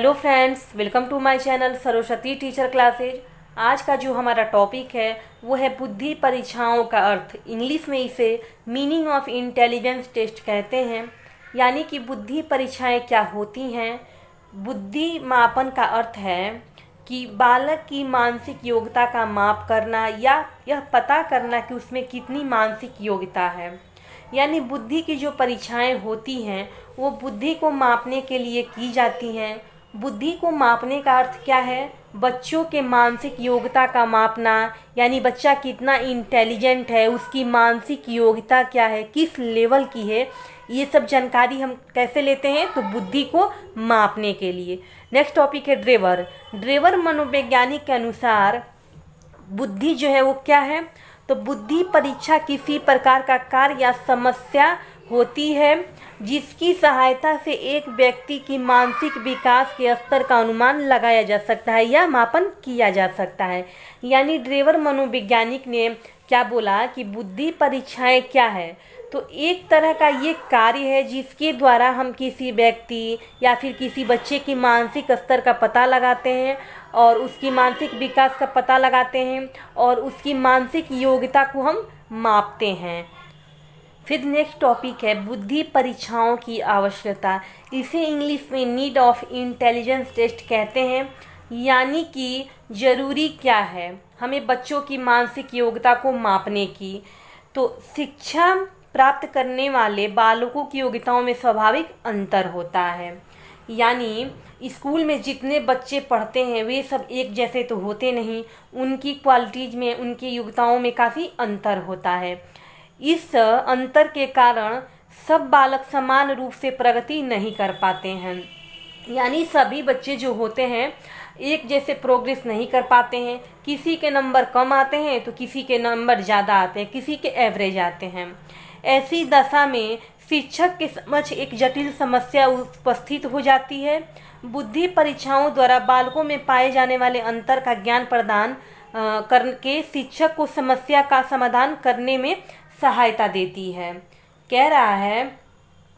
Hello friends, welcome to my channel Saraswati teacher classes. आज का जो हमारा टॉपिक है वो है बुद्धि परीक्षाओं का अर्थ। इंग्लिश में इसे मीनिंग ऑफ इंटेलिजेंस टेस्ट कहते हैं। यानी कि बुद्धि परीक्षाएं क्या होती हैं। बुद्धि मापन का अर्थ है कि बालक की मानसिक योग्यता का माप करना या यह पता करना कि उसमें कितनी मानसिक योग्यता है। यानी बुद्धि की जो परीक्षाएं होती हैं वो बुद्धि को मापने के लिए की जाती हैं। बुद्धि को मापने का अर्थ क्या है? बच्चों के मानसिक योग्यता का मापना, यानी बच्चा कितना इंटेलिजेंट है, उसकी मानसिक योग्यता क्या है, किस लेवल की है, ये सब जानकारी हम कैसे लेते हैं? तो बुद्धि को मापने के लिए। नेक्स्ट टॉपिक है ड्रेवर। ड्रेवर मनोवैज्ञानिक के अनुसार बुद्धि जो है वो क्या है? तो बुद्धि परीक्षा किसी प्रकार का कार्य या समस्या होती है जिसकी सहायता से एक व्यक्ति की मानसिक विकास के स्तर का अनुमान लगाया जा सकता है या मापन किया जा सकता है। यानी ड्रेवर मनोवैज्ञानिक ने क्या बोला कि बुद्धि परीक्षाएं क्या है? तो एक तरह का ये कार्य है जिसके द्वारा हम किसी व्यक्ति या फिर किसी बच्चे की मानसिक स्तर का पता लगाते हैं और उसकी मानसिक विकास का पता लगाते हैं और उसकी मानसिक योग्यता को हम मापते हैं। फिर नेक्स्ट टॉपिक है बुद्धि परीक्षाओं की आवश्यकता। इसे इंग्लिश में नीड ऑफ इंटेलिजेंस टेस्ट कहते हैं। यानी कि ज़रूरी क्या है हमें बच्चों की मानसिक योग्यता को मापने की? तो शिक्षा प्राप्त करने वाले बालकों की योग्यताओं में स्वाभाविक अंतर होता है। यानी स्कूल में जितने बच्चे पढ़ते हैं वे सब एक जैसे तो होते नहीं, उनकी क्वालिटीज़ में, उनकी योग्यताओं में काफ़ी अंतर होता है। इस अंतर के कारण सब बालक समान रूप से प्रगति नहीं कर पाते हैं। यानी सभी बच्चे जो होते हैं एक जैसे प्रोग्रेस नहीं कर पाते हैं। किसी के नंबर कम आते हैं तो किसी के नंबर ज़्यादा आते हैं, किसी के एवरेज आते हैं। ऐसी दशा में शिक्षक के समक्ष एक जटिल समस्या उपस्थित हो जाती है। बुद्धि परीक्षाओं द्वारा बालकों में पाए जाने वाले अंतर का ज्ञान प्रदान करके शिक्षक को समस्या का समाधान करने में सहायता देती है। कह रहा है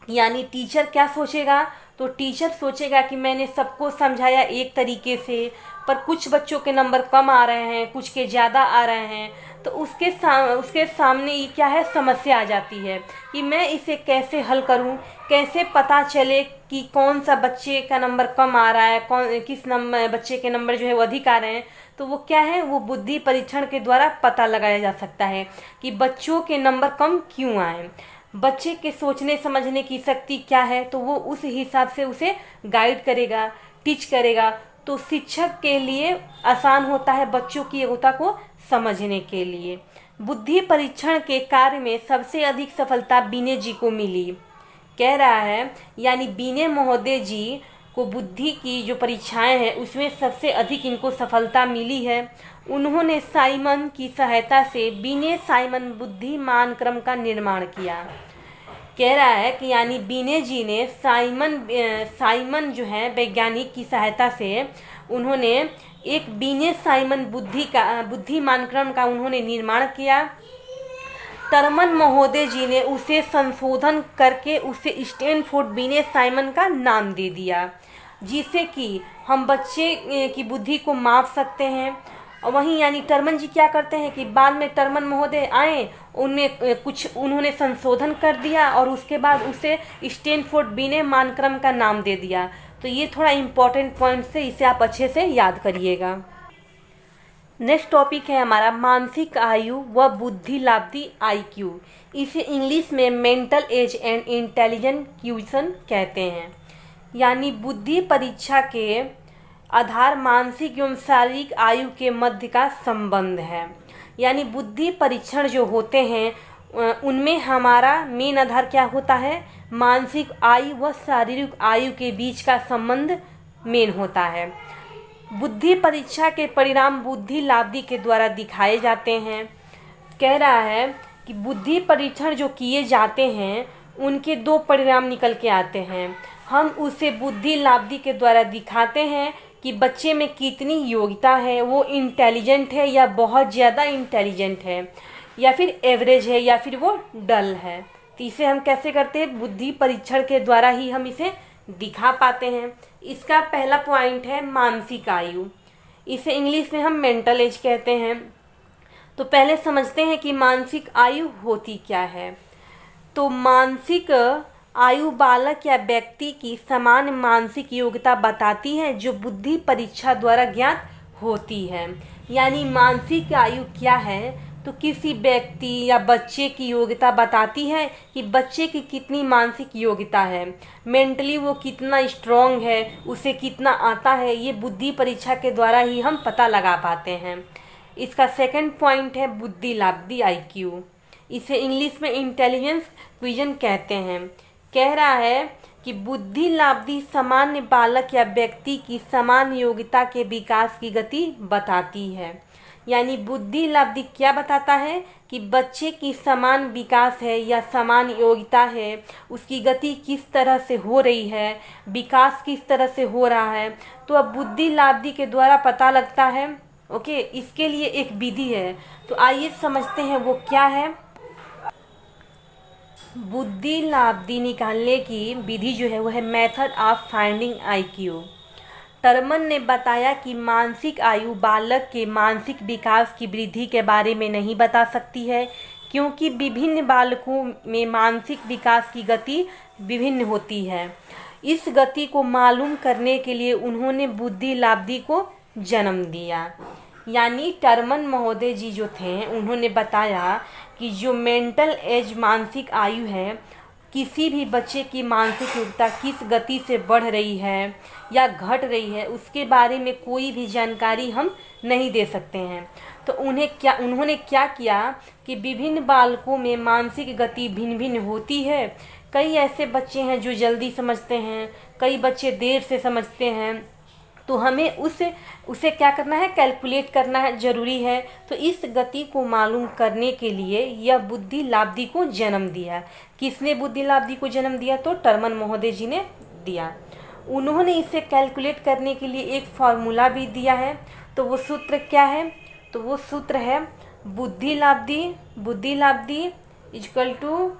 यानी टीचर क्या सोचेगा? तो टीचर सोचेगा कि मैंने सबको समझाया एक तरीके से, पर कुछ बच्चों के नंबर कम आ रहे हैं, कुछ के ज़्यादा आ रहे हैं, तो उसके सामने ये क्या है, समस्या आ जाती है कि मैं इसे कैसे हल करूं, कैसे पता चले कि कौन सा बच्चे का नंबर कम आ रहा है, किस नंबर बच्चे के नंबर जो है वो अधिक आ रहे हैं। तो वो क्या है, वो बुद्धि परीक्षण के द्वारा पता लगाया जा सकता है कि बच्चों के नंबर कम क्यों आए, बच्चे के सोचने समझने की शक्ति क्या है, तो वो उस हिसाब से उसे गाइड करेगा, टीच करेगा। तो शिक्षक के लिए आसान होता है बच्चों की योग्यता को समझने के लिए। बुद्धि परीक्षण के कार्य में सबसे अधिक सफलता बीने जी को मिली। कह रहा है यानी बीने महोदय जी को बुद्धि की जो परीक्षाएं हैं उसमें सबसे अधिक इनको सफलता मिली है। उन्होंने साइमन की सहायता से बीने साइमन बुद्धिमान क्रम का निर्माण किया। कह रहा है कि यानी बीने जी ने साइमन जो है वैज्ञानिक की सहायता से उन्होंने एक बीने साइमन बुद्धिमान क्रम का उन्होंने निर्माण किया। टर्मन महोदय जी ने उसे संशोधन करके उसे स्टैनफोर्ड बीने साइमन का नाम दे दिया, जिससे कि हम बच्चे की बुद्धि को माप सकते हैं। और वहीं यानी टर्मन जी क्या करते हैं कि बाद में टर्मन महोदय आए, उनमें कुछ उन्होंने संशोधन कर दिया और उसके बाद उसे स्टैनफोर्ड बीने मानक्रम का नाम दे दिया। तो ये थोड़ा इम्पोर्टेंट पॉइंट्स है, इसे आप अच्छे से याद करिएगा। नेक्स्ट टॉपिक है हमारा मानसिक आयु व बुद्धि लाब्धी IQ। इसे इंग्लिश में mental as and intelligent question कहते हैं। यानी बुद्धि परीक्षा के आधार मानसिक एवं शारीरिक आयु के मध्य का संबंध है। यानी बुद्धि परीक्षण जो होते हैं उनमें हमारा मेन आधार क्या होता है, मानसिक आयु व शारीरिक आयु के बीच का संबंध मेन होता है। बुद्धि परीक्षा के परिणाम बुद्धि लाब्धी के द्वारा दिखाए जाते हैं। कह रहा है कि बुद्धि परीक्षण जो किए जाते हैं उनके 2 परिणाम निकल के आते हैं। हम उसे बुद्धि लाब्धी के द्वारा दिखाते हैं कि बच्चे में कितनी योग्यता है, वो इंटेलिजेंट है या बहुत ज़्यादा इंटेलिजेंट है, या फिर एवरेज है, या फिर वो डल है। तो इसे हम कैसे करते हैं, बुद्धि परीक्षण के द्वारा ही हम इसे दिखा पाते हैं। इसका पहला पॉइंट है मानसिक आयु, इसे इंग्लिश में हम मेंटल एज कहते हैं। तो पहले समझते हैं कि मानसिक आयु होती क्या है। तो मानसिक आयु बालक या व्यक्ति की समान मानसिक योग्यता बताती है जो बुद्धि परीक्षा द्वारा ज्ञात होती है। यानी मानसिक आयु क्या है, तो किसी व्यक्ति या बच्चे की योग्यता बताती है कि बच्चे की कितनी मानसिक योग्यता है, मेंटली वो कितना स्ट्रांग है, उसे कितना आता है, ये बुद्धि परीक्षा के द्वारा ही हम पता लगा पाते हैं। इसका सेकंड पॉइंट है बुद्धि लाब्धी IQ, इसे इंग्लिश में इंटेलिजेंस क्विजन कहते हैं। कह रहा है कि बुद्धि लाब्धी सामान्य बालक या व्यक्ति की समान योग्यता के विकास की गति बताती है। यानी बुद्धि लाब्धी क्या बताता है कि बच्चे की समान विकास है या समान योग्यता है, उसकी गति किस तरह से हो रही है, विकास किस तरह से हो रहा है, तो अब बुद्धि लाब्धी के द्वारा पता लगता है। ओके, इसके लिए एक विधि है, तो आइए समझते हैं वो क्या है। बुद्धि लाब्धी निकालने की विधि जो है वो है method of finding IQ। Terman ने बताया कि मानसिक आयु बालक के मानसिक विकास की वृद्धि के बारे में नहीं बता सकती है, क्योंकि विभिन्न बालकों में मानसिक विकास की गति विभिन्न होती है। इस गति को मालूम करने के लिए उन्होंने बुद्धि लाब्धी को जन्म दिया। यानी टर्मन महोदय जी जो थे, उन्होंने बताया कि जो मेंटल एज मानसिक आयु है, किसी भी बच्चे की मानसिक योग्यता किस गति से बढ़ रही है या घट रही है, उसके बारे में कोई भी जानकारी हम नहीं दे सकते हैं। तो उन्होंने क्या किया कि विभिन्न बालकों में मानसिक गति भिन्न भिन्न होती है। कई ऐसे बच्चे हैं जो जल्दी समझते हैं, कई बच्चे देर से समझते हैं, तो हमें उसे क्या करना है, कैलकुलेट करना है, ज़रूरी है। तो इस गति को मालूम करने के लिए यह बुद्धि लाब्धी को जन्म दिया। किसने बुद्धि लाब्धी को जन्म दिया? तो टर्मन महोदय जी ने दिया। उन्होंने इसे कैलकुलेट करने के लिए एक फार्मूला भी दिया है। तो वो सूत्र क्या है? तो वो सूत्र है बुद्धि लाब्धी इक्वल टू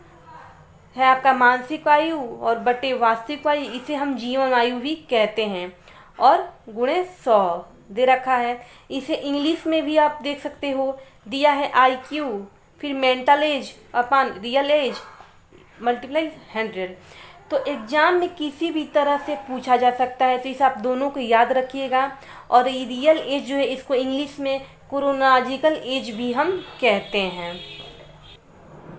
है आपका मानसिक आयु और बटे वास्तविक आयु, इसे हम जीवन आयु भी कहते हैं, और गुणे 100 दे रखा है। इसे इंग्लिश में भी आप देख सकते हो, दिया है IQ, फिर mental age upon real age multiply 100। तो एग्जाम में किसी भी तरह से पूछा जा सकता है, तो इसे आप दोनों को याद रखिएगा। और रियल एज जो है, इसको इंग्लिश में क्रोनोलॉजिकल एज भी हम कहते हैं।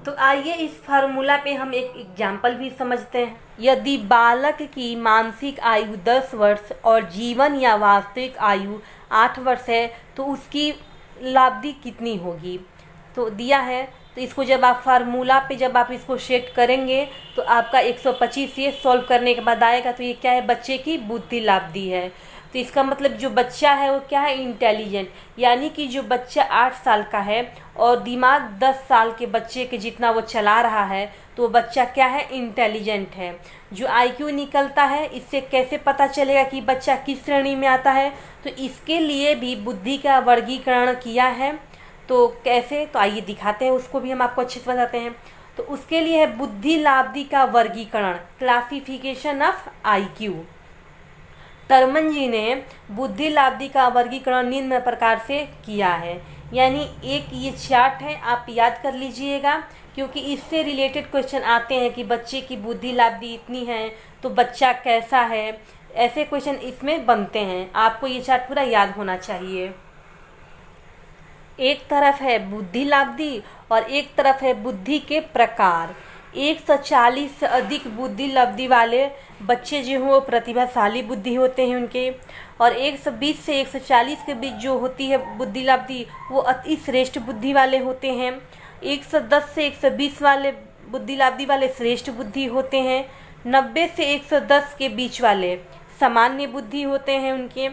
तो आइए इस फार्मूला पे हम एक एग्जाम्पल भी समझते हैं। यदि बालक की मानसिक आयु 10 वर्ष और जीवन या वास्तविक आयु 8 वर्ष है, तो उसकी लाब्धी कितनी होगी? तो दिया है। तो इसको जब आप फार्मूला पे जब आप इसको सेट करेंगे तो आपका 125 ये सॉल्व करने के बाद आएगा। तो ये क्या है? बच्चे की बुद्धि लाब्धी है। तो इसका मतलब जो बच्चा है वो क्या है? इंटेलिजेंट। यानी कि जो बच्चा 8 साल का है और दिमाग 10 साल के बच्चे के जितना वो चला रहा है, तो वो बच्चा क्या है? इंटेलिजेंट है। जो IQ निकलता है, इससे कैसे पता चलेगा कि बच्चा किस श्रेणी में आता है? तो इसके लिए भी बुद्धि का वर्गीकरण किया है। तो कैसे? तो आइए दिखाते हैं, उसको भी हम आपको अच्छे से बताते हैं। तो उसके लिए है बुद्धि लाब्धी का वर्गीकरण, क्लासिफिकेशन ऑफ IQ। टर्मन जी ने बुद्धि लाब्धी का वर्गीकरण निम्न प्रकार से किया है। यानी एक ये चार्ट है, आप याद कर लीजिएगा, क्योंकि इससे रिलेटेड क्वेश्चन आते हैं कि बच्चे की बुद्धि लाब्धी इतनी है तो बच्चा कैसा है, ऐसे क्वेश्चन इसमें बनते हैं। आपको ये चार्ट पूरा याद होना चाहिए। एक तरफ है बुद्धि लाब्धी और एक तरफ है बुद्धि के प्रकार। 140 से अधिक बुद्धि लाब्धी वाले बच्चे जो हों प्रतिभाशाली बुद्धि होते हैं उनके, और 120 से 140 के बीच जो होती है बुद्धि लाब्धी वो अति श्रेष्ठ बुद्धि वाले होते हैं। 110 से 120 वाले बुद्धि लाब्धी वाले श्रेष्ठ बुद्धि होते हैं। 90 से 110 के बीच वाले सामान्य बुद्धि होते हैं उनके।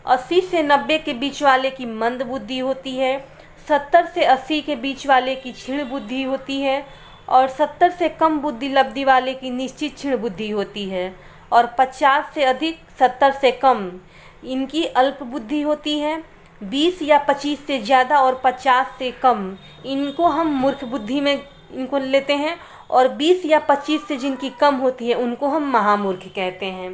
80 से 90 के बीच वाले की मंद बुद्धि होती है। 70 से 80 के बीच वाले की क्षीण बुद्धि होती है, और 70 से कम बुद्धि लाब्धी वाले की निश्चित क्षीण बुद्धि होती है। और 50 से अधिक 70 से कम इनकी अल्प बुद्धि होती है। 20 या 25 से ज़्यादा और 50 से कम इनको हम मूर्ख बुद्धि में इनको लेते हैं। और 20 या 25 से जिनकी कम होती है उनको हम महामूर्ख कहते हैं।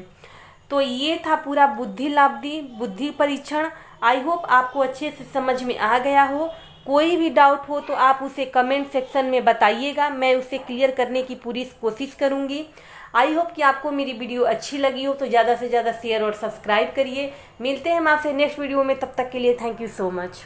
तो ये था पूरा बुद्धि परीक्षण। आई होप आपको अच्छे से समझ में आ गया हो। कोई भी डाउट हो तो आप उसे कमेंट सेक्शन में बताइएगा, मैं उसे क्लियर करने की पूरी कोशिश करूँगी। आई होप कि आपको मेरी वीडियो अच्छी लगी हो तो ज़्यादा से ज़्यादा शेयर और सब्सक्राइब करिए। मिलते हैं हम आपसे नेक्स्ट वीडियो में, तब तक के लिए थैंक यू सो मच।